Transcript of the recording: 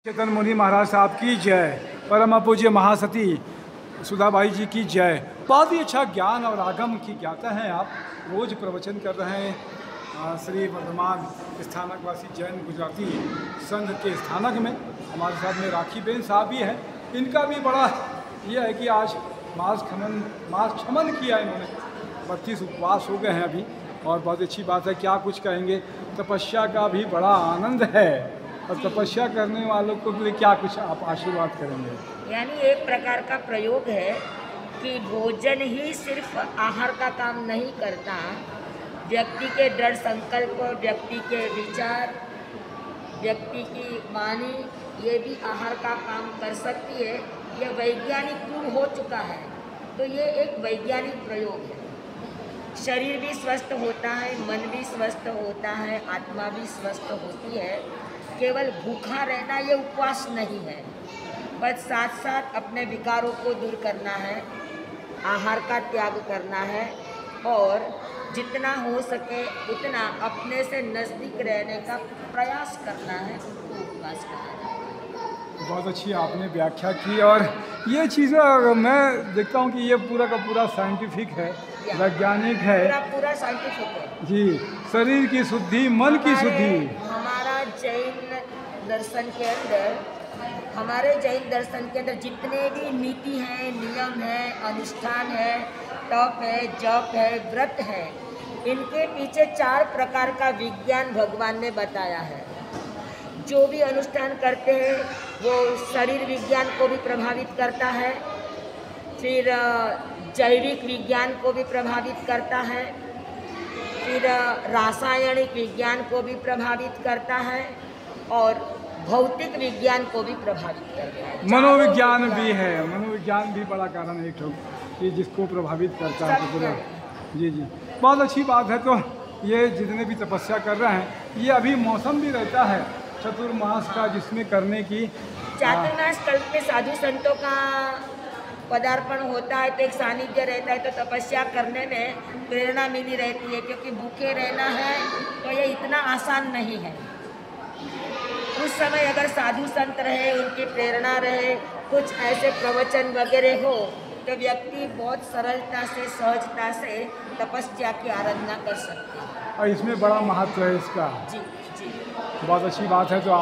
चेतन मुनि महाराज साहब की जय। परम पूज्य महासती सुधाबाई जी की जय। बहुत ही अच्छा ज्ञान और आगम की ज्ञाता हैं आप। रोज प्रवचन कर रहे हैं श्री वर्धमान स्थानकवासी जैन गुजराती संघ के स्थानक में। हमारे साथ में राखी बेन साहब भी हैं। इनका भी बड़ा यह है कि आज मास क्षमन किया इन्होंने। 32 उपवास हो गए हैं अभी, और बहुत अच्छी बात है। क्या कुछ कहेंगे, तपस्या का भी बड़ा आनंद है, और तपस्या करने वालों को लिए क्या कुछ आप आशीर्वाद करेंगे? यानी एक प्रकार का प्रयोग है कि भोजन ही सिर्फ आहार का काम नहीं करता। व्यक्ति के दृढ़ संकल्प, व्यक्ति के विचार, व्यक्ति की वाणी, ये भी आहार का काम कर सकती है। यह वैज्ञानिक रूप हो चुका है, तो ये एक वैज्ञानिक प्रयोग है। शरीर भी स्वस्थ होता है, मन भी स्वस्थ होता है, आत्मा भी स्वस्थ होती है। केवल भूखा रहना ये उपवास नहीं है, बस साथ साथ अपने विकारों को दूर करना है, आहार का त्याग करना है, और जितना हो सके उतना अपने से नज़दीक रहने का प्रयास करना है, उसको उपवास कहा जाता है। बहुत अच्छी आपने व्याख्या की, और ये चीज़ें मैं देखता हूँ कि ये पूरा का पूरा साइंटिफिक है, वैज्ञानिक है, पूरा साइंटिफिक है जी। शरीर की शुद्धि, मन की शुद्धि। हमारा जैन दर्शन के अंदर, हमारे जैन दर्शन के अंदर जितने भी नीति हैं, नियम हैं, अनुष्ठान है, तप है, जप है, व्रत है, इनके पीछे 4 प्रकार का विज्ञान भगवान ने बताया है। जो भी अनुष्ठान करते हैं वो शरीर विज्ञान को भी प्रभावित करता है, फिर जैविक विज्ञान को भी प्रभावित करता है, फिर रासायनिक विज्ञान को भी प्रभावित करता है, और भौतिक विज्ञान को भी प्रभावित करता है। मनोविज्ञान भी है, मनोविज्ञान भी बड़ा कारण है एक कि जिसको प्रभावित करता है। तो जी जी, बहुत अच्छी बात है। तो ये जितने भी तपस्या कर रहे हैं, ये अभी मौसम भी रहता है चतुर्मास का, जिसमें करने की चातुर्मास कल्प में साधु संतों का पदार्पण होता है, तो एक सानिध्य रहता है, तो तपस्या करने में प्रेरणा मिली रहती है। क्योंकि भूखे रहना है तो ये इतना आसान नहीं है। उस समय अगर साधु संत रहे, उनकी प्रेरणा रहे, कुछ ऐसे प्रवचन वगैरह हो, तो व्यक्ति बहुत सरलता से, सहजता से तपस्या की आराधना कर सकते हैं। और इसमें बड़ा महत्व है इसका। जी जी, बहुत अच्छी बात है। तो आप